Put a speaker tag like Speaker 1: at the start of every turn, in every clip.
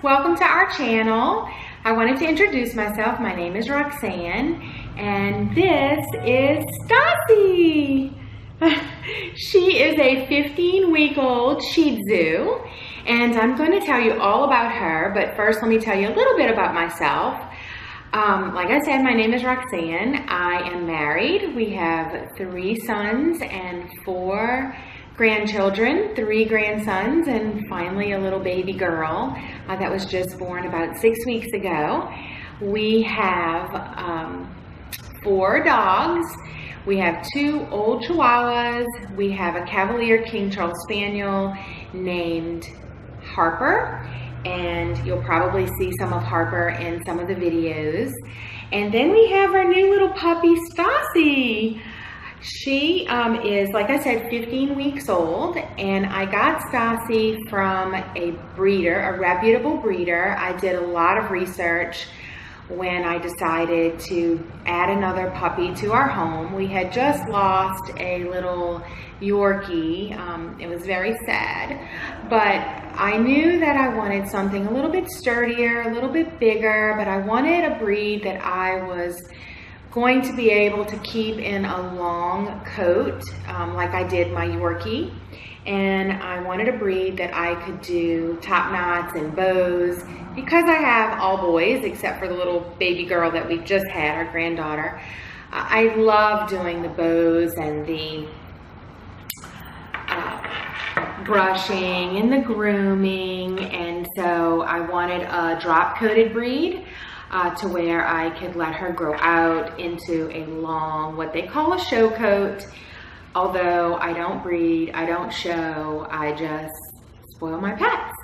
Speaker 1: welcome to our channel. I wanted to introduce myself. My name is Roxanne and this is Stassi. She is a 15-week-old Shih Tzu and I'm going to tell you all about her, but first let me tell you a little bit about myself. Like I said, my name is Roxanne. I am married. We have 3 sons and 4 grandchildren, 3 grandsons, and finally a little baby girl that was just born about 6 weeks ago. We have 4 dogs. We have 2 old Chihuahuas. We have a Cavalier King Charles Spaniel named Harper, and you'll probably see some of Harper in some of the videos. And then we have our new little puppy, Stassi. She is, like I said, 15 weeks old, and I got Stassi from a breeder, a reputable breeder. I did a lot of research when I decided to add another puppy to our home. We had just lost a little Yorkie. It was very sad, but I knew that I wanted something a little bit sturdier, a little bit bigger, but I wanted a breed that I was going to be able to keep in a long coat like I did my Yorkie. And I wanted a breed that I could do top knots and bows, because I have all boys except for the little baby girl that we just had, our granddaughter. I love doing the bows and the brushing and the grooming, and so I wanted a drop coated breed to where I could let her grow out into a long, what they call a show coat. Although I don't breed, I don't show, I just spoil my pets.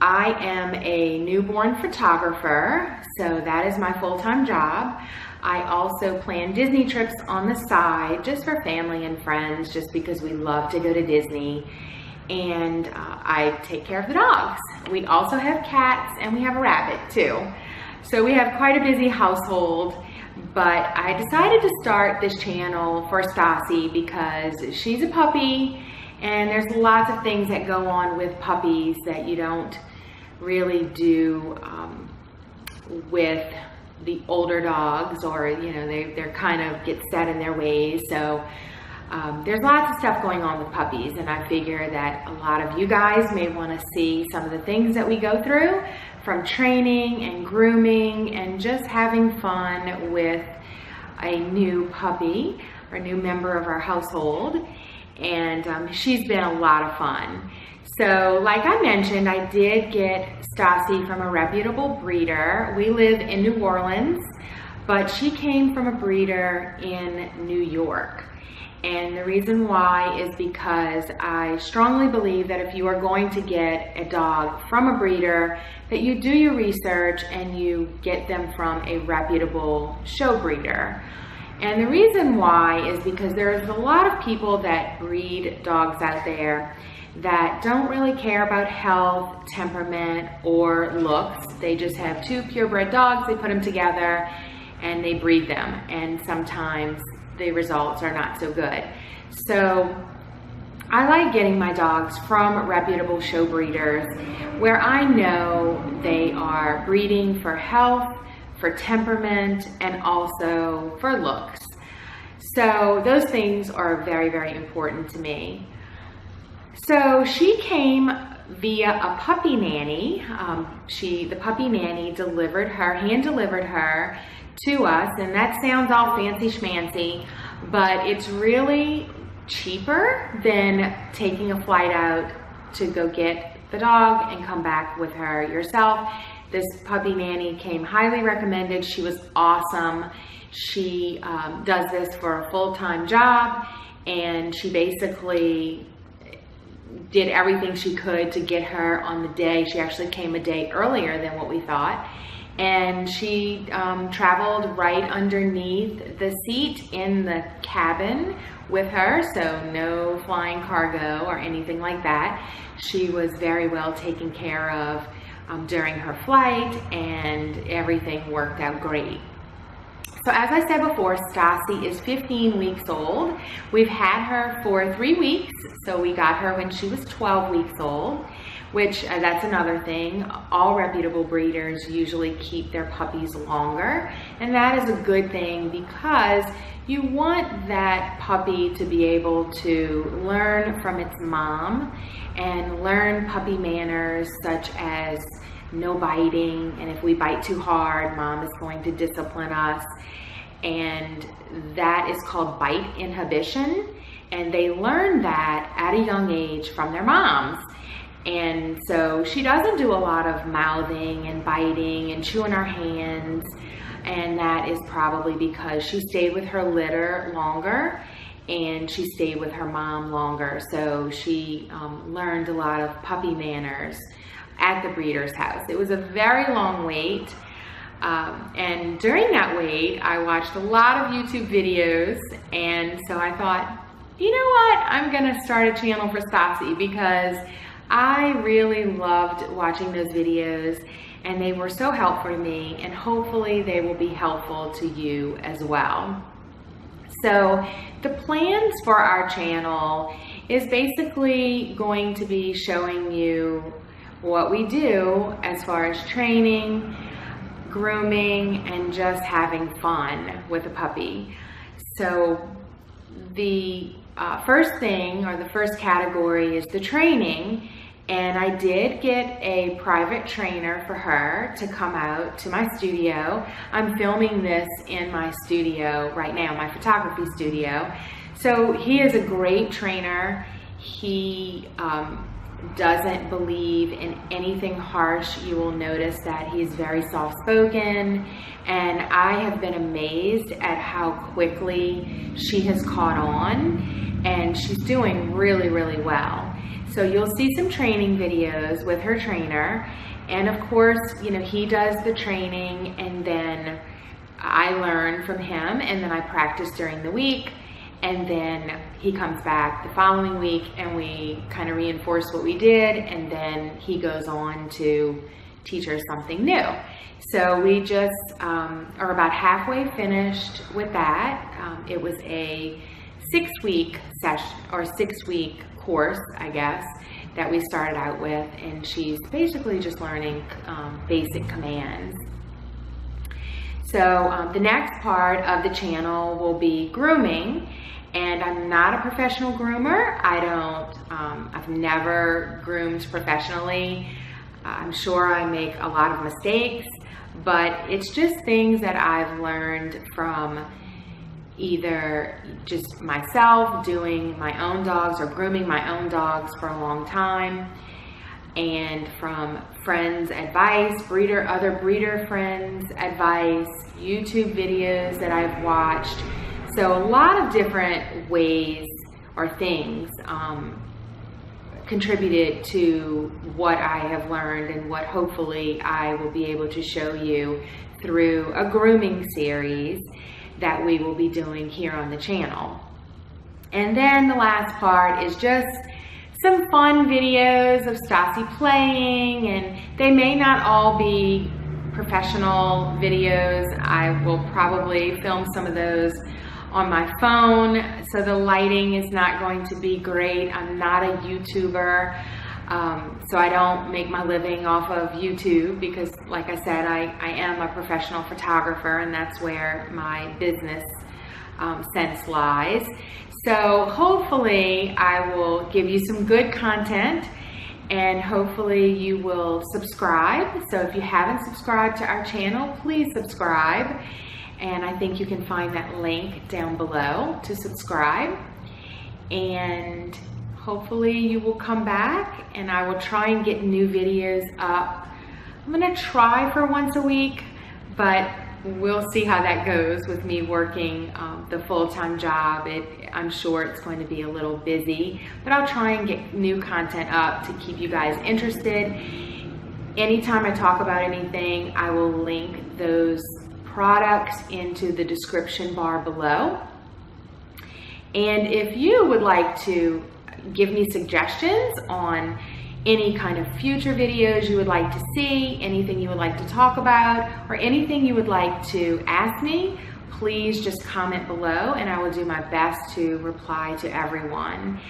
Speaker 1: I am a newborn photographer, so that is my full-time job. I also plan Disney trips on the side, just for family and friends, just because we love to go to Disney. And I take care of the dogs. We also have cats and we have a rabbit too. So we have quite a busy household. But I decided to start this channel for Stassi because she's a puppy, and there's lots of things that go on with puppies that you don't really do with the older dogs, or you know, they're kind of get set in their ways. So there's lots of stuff going on with puppies, and I figure that a lot of you guys may want to see some of the things that we go through, from training and grooming and just having fun with a new puppy or a new member of our household. And she's been a lot of fun. So like I mentioned, I did get Stassi from a reputable breeder. We live in New Orleans, but she came from a breeder in New York. And the reason why is because I strongly believe that if you are going to get a dog from a breeder, that you do your research and you get them from a reputable show breeder. And the reason why is because there's a lot of people that breed dogs out there that don't really care about health, temperament, or looks. They just have 2 purebred dogs, they put them together, and they breed them. And sometimes the results are not so good. So I like getting my dogs from reputable show breeders where I know they are breeding for health, for temperament, and also for looks. So those things are very, very important to me. So she came via a puppy nanny. The puppy nanny delivered her, hand delivered her to us, and that sounds all fancy schmancy, but it's really cheaper than taking a flight out to go get the dog and come back with her yourself. This puppy nanny came highly recommended. She was awesome. She does this for a full-time job, and she basically did everything she could to get her on the day. She actually came a day earlier than what we thought. And she traveled right underneath the seat in the cabin with her, so no flying cargo or anything like that. She was very well taken care of during her flight, and everything worked out great. So as I said before, Stassi is 15 weeks old. We've had her for 3 weeks, so we got her when she was 12 weeks old, which that's another thing. All reputable breeders usually keep their puppies longer, and that is a good thing because you want that puppy to be able to learn from its mom and learn puppy manners such as no biting, and if we bite too hard, mom is going to discipline us, and that is called bite inhibition, and they learn that at a young age from their moms. And so she doesn't do a lot of mouthing and biting and chewing her hands, and that is probably because she stayed with her litter longer and she stayed with her mom longer, so she learned a lot of puppy manners at the breeder's house. It was a very long wait, and during that wait I watched a lot of YouTube videos, and so I thought, you know what, I'm gonna start a channel for Stassi because I really loved watching those videos and they were so helpful to me, and hopefully they will be helpful to you as well. So the plans for our channel is basically going to be showing you what we do as far as training, grooming, and just having fun with a puppy. So the first thing, or the first category, is the training. And I did get a private trainer for her to come out to my studio. I'm filming this in my studio right now, my photography studio. So he is a great trainer. He doesn't believe in anything harsh. You will notice that he's very soft-spoken, and I have been amazed at how quickly she has caught on, and she's doing really, really well. So you'll see some training videos with her trainer, and of course, you know, he does the training and then I learn from him, and then I practice during the week, and then he comes back the following week and we kind of reinforce what we did, and then he goes on to teach her something new. So we just are about halfway finished with that. It was a 6-week session, or 6-week course, I guess, that we started out with, and she's basically just learning basic commands. So the next part of the channel will be grooming, and I'm not a professional groomer. I've never groomed professionally. I'm sure I make a lot of mistakes, but it's just things that I've learned from either just myself doing my own dogs or grooming my own dogs for a long time, and from friends' advice, other breeder friends' advice, YouTube videos that I've watched. So a lot of different ways or things contributed to what I have learned and what hopefully I will be able to show you through a grooming series that we will be doing here on the channel. And then the last part is just some fun videos of Stassi playing, and they may not all be professional videos. I will probably film some of those on my phone, so the lighting is not going to be great. I'm not a YouTuber, so I don't make my living off of YouTube because, like I said, I am a professional photographer, and that's where my business sense lies. So hopefully I will give you some good content, and hopefully you will subscribe. So if you haven't subscribed to our channel, please subscribe. And I think you can find that link down below to subscribe. And hopefully you will come back, and I will try and get new videos up. I'm gonna try for once a week, but we'll see how that goes with me working the full-time job. I'm sure it's going to be a little busy, but I'll try and get new content up to keep you guys interested. Anytime I talk about anything, I will link those products into the description bar below. And if you would like to give me suggestions on any kind of future videos you would like to see, anything you would like to talk about, or anything you would like to ask me, please just comment below and I will do my best to reply to everyone.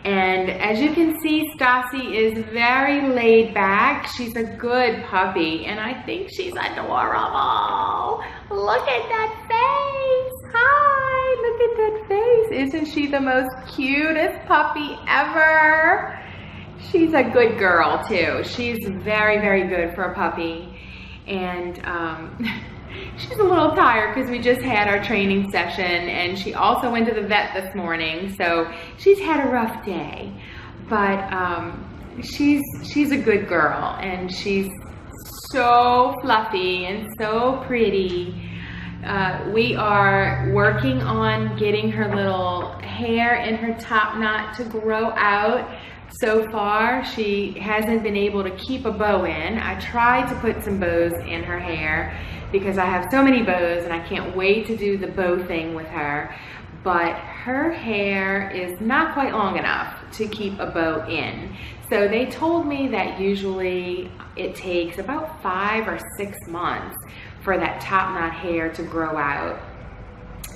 Speaker 1: And as you can see, Stassi is very laid back. She's a good puppy, and I think she's adorable. Look at that face. Hi, look at that face. Isn't she the most cutest puppy ever? She's a good girl too. She's very, very good for a puppy. And she's a little tired because we just had our training session, and she also went to the vet this morning, so she's had a rough day. But she's a good girl, and she's so fluffy and so pretty. We are working on getting her little hair in her top knot to grow out. So far, she hasn't been able to keep a bow in. I tried to put some bows in her hair because I have so many bows and I can't wait to do the bow thing with her. But her hair is not quite long enough to keep a bow in. So they told me that usually it takes about 5 or 6 months for that top knot hair to grow out.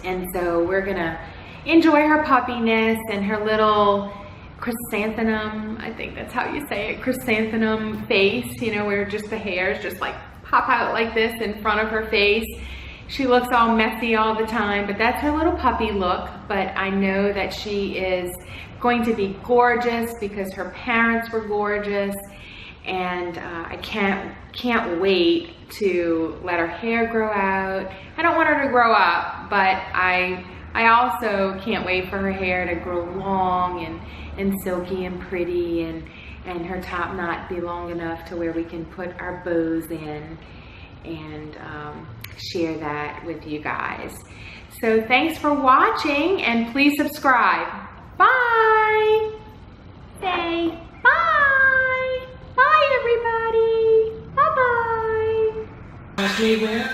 Speaker 1: And so we're gonna enjoy her puppiness and her little chrysanthemum, I think that's how you say it, chrysanthemum face, you know, where just the hairs just like pop out like this in front of her face. She looks all messy all the time, but that's her little puppy look. But I know that she is going to be gorgeous because her parents were gorgeous, and I can't wait to let her hair grow out. I don't want her to grow up, but I also can't wait for her hair to grow long and silky and pretty, and her top knot be long enough to where we can put our bows in and share that with you guys. So thanks for watching, and please subscribe. Bye. Say bye. Bye, everybody. Bye-bye. Watch me whip,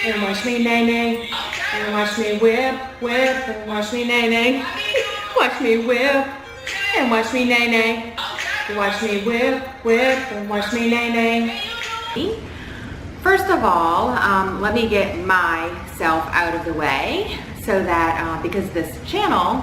Speaker 1: and watch me nay-nay, and watch me whip, and watch me nay-nay. Watch me whip, and watch me nay-nay. Watch me whip, and watch me nay-nay. First of all, let me get myself out of the way so that, because this channel